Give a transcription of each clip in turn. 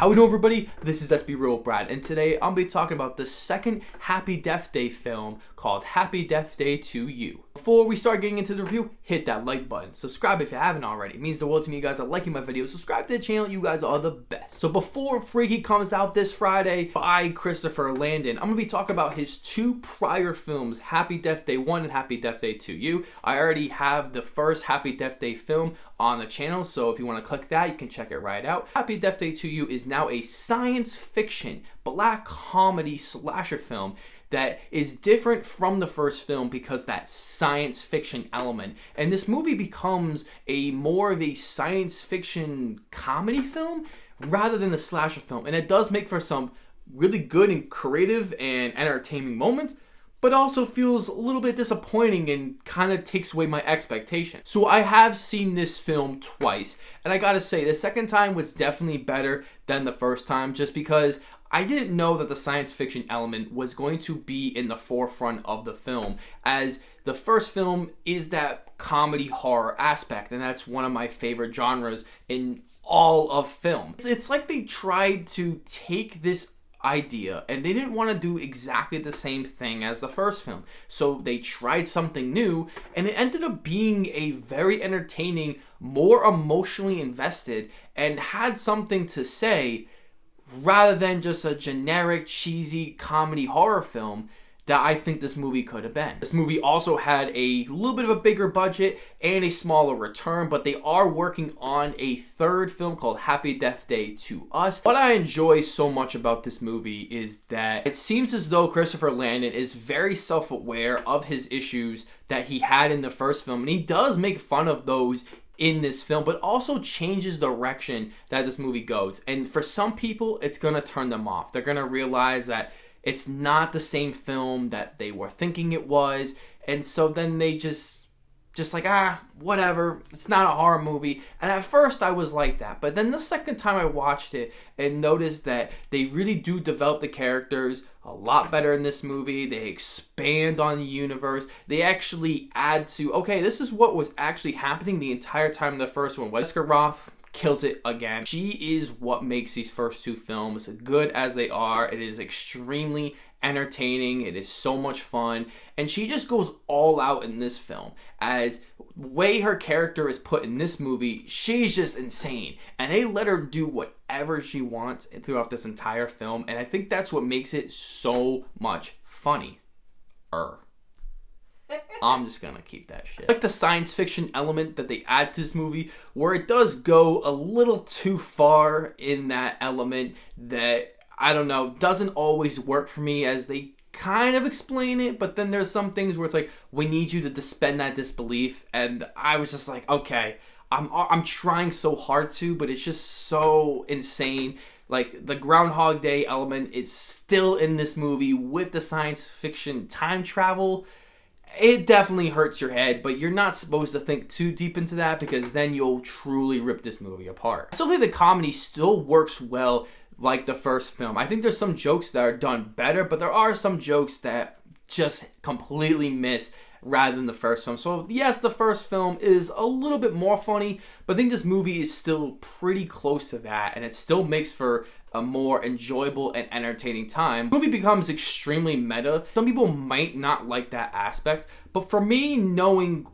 How we doing, everybody? This is Let's Be Real Brad, and today I'm going to be talking about the second Happy Death Day film called Happy Death Day to You. Before we start getting into the review, hit that like button. Subscribe if you haven't already. It means the world to me. You guys are liking my videos. Subscribe to the channel. You guys are the best. So before Freaky comes out this Friday by Christopher Landon, I'm going to be talking about his two prior films, Happy Death Day 1 and Happy Death Day to You. I already have the first Happy Death Day film on the channel, so if you want to click that, you can check it right out. Happy Death Day to You is now a science fiction black comedy slasher film that is different from the first film because that science fiction element. And this movie becomes more of a science fiction comedy film rather than a slasher film. And it does make for some really good and creative and entertaining moments, but also feels a little bit disappointing and kind of takes away my expectations. So I have seen this film twice, and I gotta say, the second time was definitely better than the first time, just because I didn't know that the science fiction element was going to be in the forefront of the film, as the first film is that comedy horror aspect, and that's one of my favorite genres in all of film. It's like they tried to take this idea and they didn't want to do exactly the same thing as the first film, so they tried something new, and it ended up being a very entertaining, more emotionally invested, and had something to say rather than just a generic cheesy comedy horror film that I think this movie could have been. This movie also had a little bit of a bigger budget and a smaller return, but they are working on a third film called Happy Death Day to Us. What I enjoy so much about this movie is that it seems as though Christopher Landon is very self-aware of his issues that he had in the first film, and he does make fun of those in this film, but also changes the direction that this movie goes. And for some people, it's gonna turn them off. They're gonna realize that it's not the same film that they were thinking it was, and so then they just like, whatever, it's not a horror movie. And at first I was like that, but then the second time I watched it and noticed that they really do develop the characters a lot better in this movie. They expand on the universe. They actually add to, okay, this is what was actually happening the entire time in the first one. Jessica Rothe kills it again. She is what makes these first two films good as they are. It is extremely entertaining. It is so much fun, and she just goes all out in this film. As the way her character is put in this movie, she's just insane, and they let her do whatever she wants throughout this entire film, and I think that's what makes it so much funny. I'm just gonna keep that shit. I like the science fiction element that they add to this movie, where it does go a little too far in that element that, I don't know, doesn't always work for me, as they kind of explain it, but then there's some things where it's like, we need you to suspend that disbelief, and I was just like, okay, I'm trying so hard to, but it's just so insane. Like, the Groundhog Day element is still in this movie with the science fiction time travel. It definitely hurts your head, but you're not supposed to think too deep into that, because then you'll truly rip this movie apart. I still think the comedy still works well like the first film. I think there's some jokes that are done better, but there are some jokes that just completely miss rather than the first film. So yes, the first film is a little bit more funny, but I think this movie is still pretty close to that, and it still makes for a more enjoyable and entertaining time. The movie becomes extremely meta. Some people might not like that aspect, but for me, knowing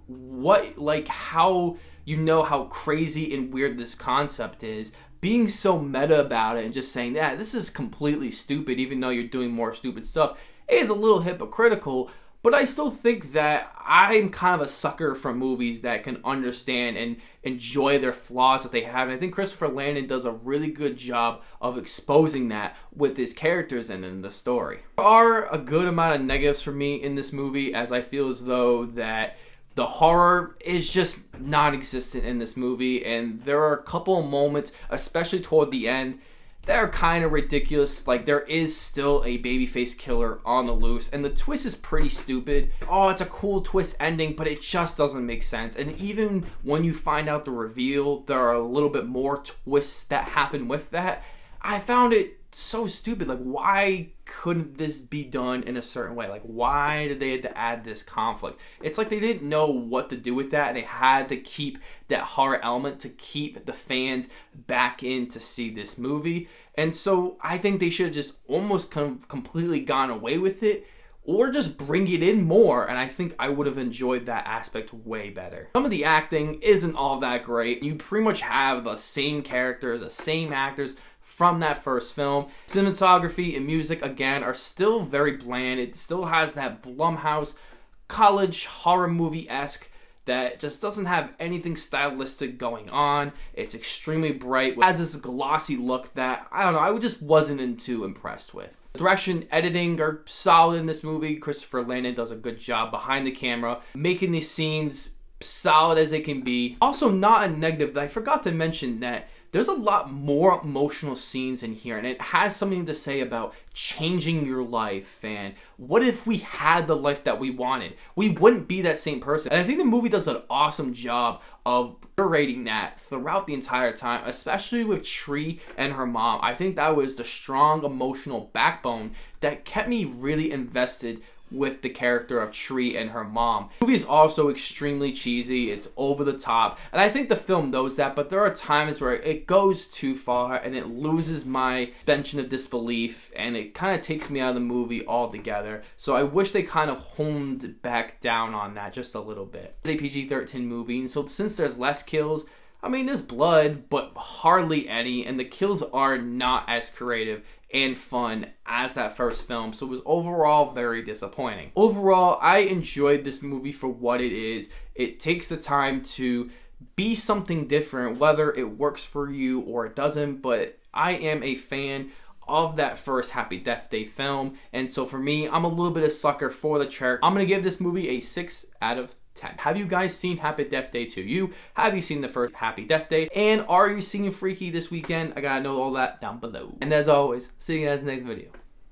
how crazy and weird this concept is, being so meta about it and just saying, yeah, this is completely stupid, even though you're doing more stupid stuff, is a little hypocritical. But I still think that I'm kind of a sucker for movies that can understand and enjoy their flaws that they have. And I think Christopher Landon does a really good job of exposing that with his characters and in the story. There are a good amount of negatives for me in this movie, as I feel as though that the horror is just non-existent in this movie. And there are a couple of moments, especially toward the end, they're kind of ridiculous. Like, there is still a babyface killer on the loose, and the twist is pretty stupid. Oh, it's a cool twist ending, but it just doesn't make sense. And even when you find out the reveal, there are a little bit more twists that happen with that. I found it so stupid. Like, why couldn't this be done in a certain way? Like, why did they have to add this conflict? It's like they didn't know what to do with that, and they had to keep that horror element to keep the fans back in to see this movie. And so I think they should have just almost completely gone away with it, or just bring it in more, and I think I would have enjoyed that aspect way better. Some of the acting isn't all that great. You pretty much have the same characters, the same actors from that first film. Cinematography and music, again, are still very bland. It still has that Blumhouse college horror movie-esque that just doesn't have anything stylistic going on. It's extremely bright. It has this glossy look that, I don't know, I just wasn't too impressed with. Direction, editing are solid in this movie. Christopher Landon does a good job behind the camera, making these scenes solid as they can be. Also, not a negative, I forgot to mention that there's a lot more emotional scenes in here, and it has something to say about changing your life, and what if we had the life that we wanted? We wouldn't be that same person. And I think the movie does an awesome job of curating that throughout the entire time, especially with Tree and her mom. I think that was the strong emotional backbone that kept me really invested with the character of Tree and her mom. The movie is also extremely cheesy. It's over the top, and I think the film knows that, but there are times where it goes too far and it loses my suspension of disbelief, and it kind of takes me out of the movie altogether. So I wish they kind of honed back down on that just a little bit. It's a PG-13 movie, and so since there's less kills, I mean, there's blood, but hardly any, and the kills are not as creative and fun as that first film, so it was overall very disappointing. Overall, I enjoyed this movie for what it is. It takes the time to be something different, whether it works for you or it doesn't, but I am a fan of that first Happy Death Day film, and so for me, I'm a little bit of a sucker for the character. I'm gonna give this movie a 6 out of 10. Have you guys seen Happy Death Day 2? Have you seen the first Happy Death Day? And are you seeing Freaky this weekend? I gotta know all that down below. And as always, see you guys in the next video.